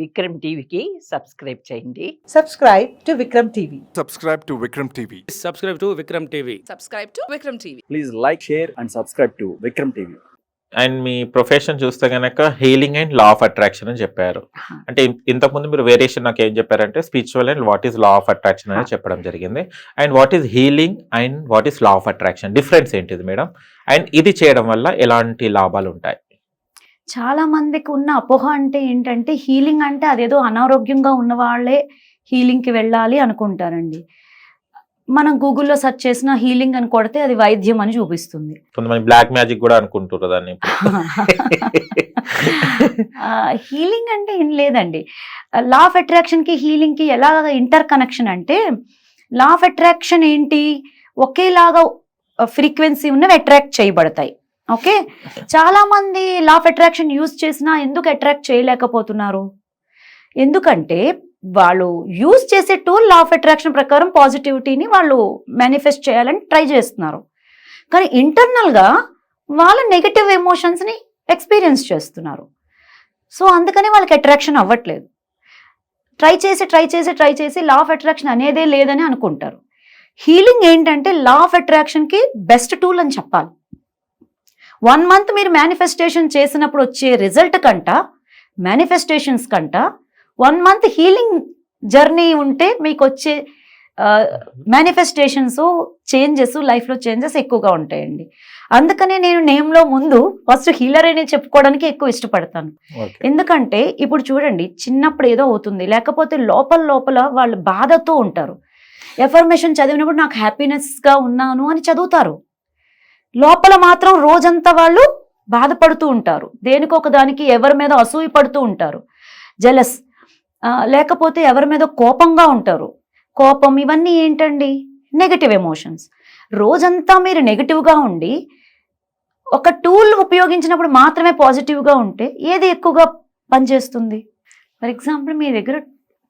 విక్రమ్ టీవీకి సబ్స్క్రైబ్ చేయండి. Subscribe to Vikram TV. Subscribe to Vikram TV. Subscribe to Vikram TV. Subscribe to Vikram TV. Please like, share and subscribe to Vikram TV. And me profession చూస్తే కనుక healing and law of attraction అని చెప్పారు. అంటే ఇంతకుముందు మీరు variation నాకు ఏం చెప్పారంటే spiritual and what is law of attraction అని చెప్పడం జరిగింది. And what is healing and what is law of attraction, difference ఏంటిది మేడం? అండ్ ఇది చేయడం వల్ల ఎలాంటి లాభాలు ఉంటాయి? చాలా మందికి ఉన్న అపోహ అంటే ఏంటంటే హీలింగ్ అంటే అదేదో అనారోగ్యంగా ఉన్న వాళ్ళే హీలింగ్కి వెళ్ళాలి అనుకుంటారండి. మనం గూగుల్లో సెర్చ్ చేసిన హీలింగ్ అని కొడితే అది వైద్యం అని చూపిస్తుంది. కొంతమంది బ్లాక్ మ్యాజిక్ కూడా అనుకుంటారు దాన్ని. హీలింగ్ అంటే ఏం లేదండి. లా ఆఫ్ అట్రాక్షన్కి హీలింగ్కి ఎలా ఇంటర్ కనెక్షన్ అంటే, లా ఆఫ్ అట్రాక్షన్ ఏంటి, ఒకేలాగా ఫ్రీక్వెన్సీ ఉన్నవి అట్రాక్ట్ చేయబడతాయి. ఓకే, చాలా మంది లా ఆఫ్ అట్రాక్షన్ యూజ్ చేసినా ఎందుకు అట్రాక్ట్ చేయలేకపోతున్నారు? ఎందుకంటే వాళ్ళు యూజ్ చేసే టూల్ లా ఆఫ్ అట్రాక్షన్ ప్రకారం పాజిటివిటీని వాళ్ళు మేనిఫెస్ట్ చేయాలని ట్రై చేస్తున్నారు. కానీ ఇంటర్నల్గా వాళ్ళ నెగటివ్ ఎమోషన్స్ని ఎక్స్పీరియన్స్ చేస్తున్నారు. సో అందుకని వాళ్ళకి అట్రాక్షన్ అవ్వట్లేదు. ట్రై చేసి లా ఆఫ్ అట్రాక్షన్ అనేదే లేదని అనుకుంటారు. హీలింగ్ ఏంటంటే లా ఆఫ్ అట్రాక్షన్కి బెస్ట్ టూల్ అని చెప్పాలి. 1 month మీరు మేనిఫెస్టేషన్ చేసినప్పుడు వచ్చే రిజల్ట్ కంట, మేనిఫెస్టేషన్స్ కంట 1 month హీలింగ్ జర్నీ ఉంటే మీకు వచ్చే మేనిఫెస్టేషన్స్ చేంజెస్, లైఫ్లో చేంజెస్ ఎక్కువగా ఉంటాయండి. అందుకనే నేను నేమ్లో ముందు ఫస్ట్ హీలర్ అనే చెప్పుకోవడానికి ఎక్కువ ఇష్టపడతాను. ఎందుకంటే ఇప్పుడు చూడండి, చిన్నప్పుడు ఏదో అవుతుంది, లేకపోతే లోపల వాళ్ళు బాధతో ఉంటారు. ఎఫర్మేషన్ చదివినప్పుడు నాకు హ్యాపీనెస్గా ఉన్నాను అని చదువుతారు, లోపల మాత్రం రోజంతా వాళ్ళు బాధపడుతూ ఉంటారు. దేనికొక దానికి ఎవరి మీద అసూయ పడుతూ ఉంటారు, జెలస్, లేకపోతే ఎవరి మీద కోపంగా ఉంటారు. కోపం ఇవన్నీ ఏంటండి? Negative emotions. రోజంతా మీరు నెగటివ్గా ఉండి ఒక టూల్ ఉపయోగించినప్పుడు మాత్రమే పాజిటివ్గా ఉంటే ఏది ఎక్కువగా పనిచేస్తుంది? ఫర్ ఎగ్జాంపుల్ మీ దగ్గర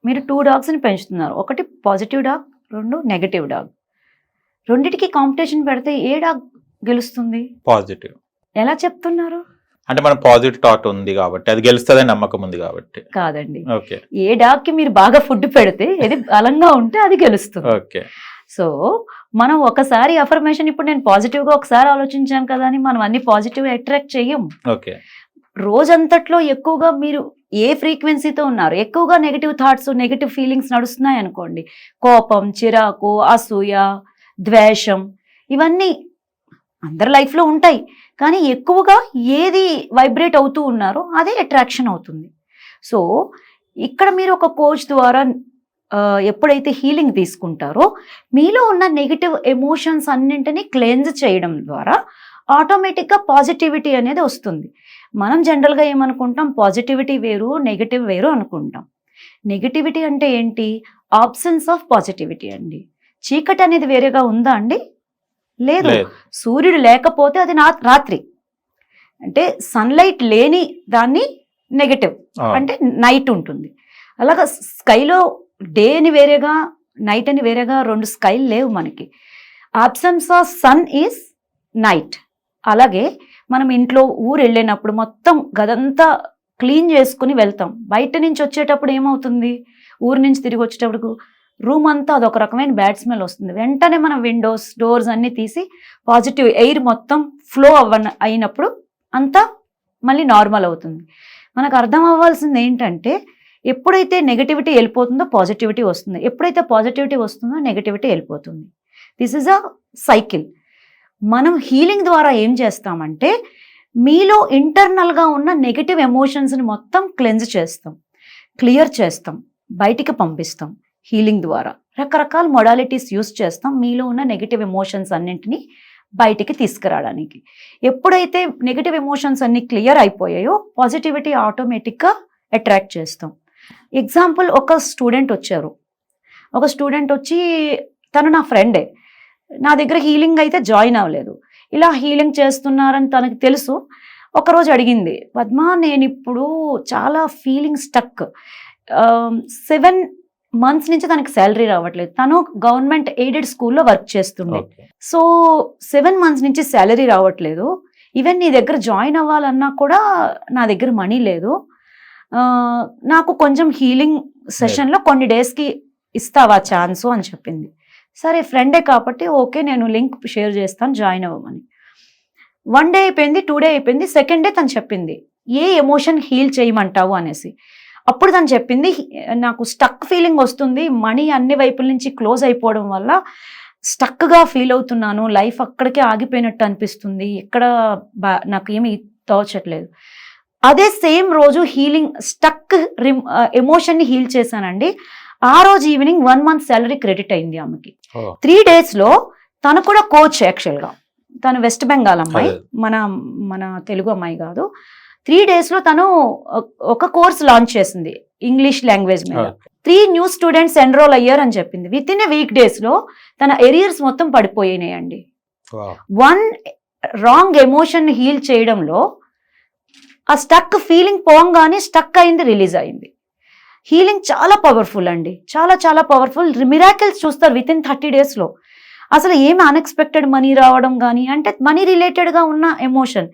మీరు 2 dogsని పెంచుతున్నారు. ఒకటి పాజిటివ్ డాగ్, 2 నెగటివ్ డాగ్. రెండిటికి కాంపిటీషన్ పెడితే ఏ డాగ్ గెలుస్తుంది? పాజిటివ్. ఎలా చెప్తున్నారు? అంటే మనం పాజిటివ్ థాట్ ఉంది కాబట్టి అది గెలుస్తుందని నమ్మకం ఉంది కాబట్టి. కాదండి, ఓకే, ఏ డాగ్ కి మీరు బాగా ఫుడ్ పెడితే ఏది బలంగా ఉంటే అది గెలుస్తుంది. ఓకే. సో మనం ఒకసారి అఫర్మేషన్, ఇప్పుడు నేను పాజిటివ్ గా ఒకసారి ఆలోచించాను కదా అని మనం అన్ని పాజిటివ్ అట్రాక్ట్ చెయ్యం. ఓకే. రోజంతట్లో ఎక్కువగా మీరు ఏ ఫ్రీక్వెన్సీతో ఉన్నారు, ఎక్కువగా నెగటివ్ థాట్స్, నెగటివ్ ఫీలింగ్స్ నడుస్తున్నాయి అనుకోండి, కోపం, చిరాకు, అసూయ, ద్వేషం, ఇవన్నీ అందరి లైఫ్లో ఉంటాయి. కానీ ఎక్కువగా ఏది వైబ్రేట్ అవుతూ ఉన్నారో అదే అట్రాక్షన్ అవుతుంది. సో ఇక్కడ మీరు ఒక కోచ్ ద్వారా ఎప్పుడైతే హీలింగ్ తీసుకుంటారో మీలో ఉన్న నెగిటివ్ ఎమోషన్స్ అన్నింటినీ క్లెన్స్ చేయడం ద్వారా ఆటోమేటిక్గా పాజిటివిటీ అనేది వస్తుంది. మనం జనరల్గా ఏమనుకుంటాం, పాజిటివిటీ వేరు నెగిటివ్ వేరు అనుకుంటాం. నెగిటివిటీ అంటే ఏంటి? ఆబ్సెన్స్ ఆఫ్ పాజిటివిటీ అండి. చీకటి అనేది వేరేగా ఉందా అండి? లేదు. సూర్యుడు లేకపోతే అది రాత్రి, అంటే సన్లైట్ లేని దాన్ని నెగటివ్ అంటే నైట్ ఉంటుంది. అలాగా స్కైలో డే అని వేరేగా, నైట్ అని వేరేగా 2 స్కైలు లేవు మనకి. Absence of sun is night. అలాగే మనం ఇంట్లో ఊరు వెళ్ళినప్పుడు మొత్తం గదంతా క్లీన్ చేసుకుని వెళ్తాం. బయట నుంచి వచ్చేటప్పుడు ఏమవుతుంది, ఊరు నుంచి తిరిగి వచ్చేటప్పుడు రూమ్ అంతా అదొక రకమైన బ్యాడ్ స్మెల్ వస్తుంది. వెంటనే మనం విండోస్, డోర్స్ అన్నీ తీసి పాజిటివ్ ఎయిర్ మొత్తం ఫ్లో అయినప్పుడు అంతా మళ్ళీ నార్మల్ అవుతుంది. మనకు అర్థం అవ్వాల్సింది ఏంటంటే, ఎప్పుడైతే నెగటివిటీ వెళ్ళిపోతుందో పాజిటివిటీ వస్తుంది, ఎప్పుడైతే పాజిటివిటీ వస్తుందో నెగటివిటీ వెళ్ళిపోతుంది. This is a cycle. మనం హీలింగ్ ద్వారా ఏం చేస్తామంటే మీలో ఇంటర్నల్గా ఉన్న నెగటివ్ ఎమోషన్స్ని మొత్తం క్లెన్స్ చేస్తాం, క్లియర్ చేస్తాం, బయటికి పంపిస్తాం. హీలింగ్ ద్వారా రకరకాల మొడాలిటీస్ యూస్ చేస్తాం మీలో ఉన్న నెగటివ్ ఎమోషన్స్ అన్నింటినీ బయటికి తీసుకురావడానికి. ఎప్పుడైతే నెగటివ్ ఎమోషన్స్ అన్ని క్లియర్ అయిపోయాయో పాజిటివిటీ ఆటోమేటిక్గా అట్రాక్ట్ చేస్తాం. ఎగ్జాంపుల్, ఒక స్టూడెంట్ వచ్చి తను నా ఫ్రెండే, నా దగ్గర హీలింగ్ అయితే జాయిన్ అవ్వలేదు, ఇలా హీలింగ్ చేస్తున్నారని తనకు తెలుసు. ఒకరోజు అడిగింది, పద్మా నేను ఇప్పుడు చాలా ఫీలింగ్ స్టక్, 7 months నుంచి తనకి శాలరీ రావట్లేదు. తను గవర్నమెంట్ ఎయిడెడ్ స్కూల్లో వర్క్ చేస్తుండే. సో 7 months నుంచి శాలరీ రావట్లేదు. ఈవెన్ నీ దగ్గర జాయిన్ అవ్వాలన్నా కూడా నా దగ్గర మనీ లేదు. నాకు కొంచెం హీలింగ్ సెషన్లో కొన్ని డేస్కి ఇస్తావా ఛాన్సు అని చెప్పింది. సరే ఫ్రెండే కాబట్టి ఓకే నేను లింక్ షేర్ చేస్తాను జాయిన్ అవ్వమని. 1 డే అయిపోయింది, 2 డే అయిపోయింది, 2nd డే తను చెప్పింది ఏ ఎమోషన్ హీల్ చేయమంటావు అనేసి. అప్పుడు తను చెప్పింది నాకు స్టక్ ఫీలింగ్ వస్తుంది, మనీ అన్ని వైపుల నుంచి క్లోజ్ అయిపోవడం వల్ల స్టక్గా ఫీల్ అవుతున్నాను, లైఫ్ అక్కడికే ఆగిపోయినట్టు అనిపిస్తుంది, ఎక్కడ నాకు ఏమి తోచట్లేదు. అదే సేమ్ రోజు హీలింగ్ స్టక్ ఎమోషన్ని హీల్ చేశానండి. ఆ రోజు ఈవినింగ్ 1 month శాలరీ క్రెడిట్ అయింది ఆమెకి. 3 daysలో తను కూడా కోచ్, యాక్చువల్గా తను వెస్ట్ బెంగాల్ అమ్మాయి, మన తెలుగు అమ్మాయి కాదు. 3 daysలో తను ఒక కోర్స్ లాంచ్ చేసింది ఇంగ్లీష్ లాంగ్వేజ్ మీద. 3 new స్టూడెంట్స్ ఎన్రోల్ అయ్యారు అని చెప్పింది. విత్ ఇన్ వీక్ డేస్లో తన ఎరియర్స్ మొత్తం పడిపోయినాయండి. 1 రాంగ్ ఎమోషన్ హీల్ చేయడంలో ఆ స్టక్ ఫీలింగ్ పోంగానే స్టక్ అయింది, రిలీజ్ అయింది. హీలింగ్ చాలా పవర్ఫుల్ అండి, చాలా చాలా పవర్ఫుల్. మిరాకిల్స్ చూస్తారు విత్ ఇన్ 30 daysలో. అసలు ఏమి అన్ఎక్స్పెక్టెడ్ మనీ రావడం కానీ, అంటే మనీ రిలేటెడ్గా ఉన్న ఎమోషన్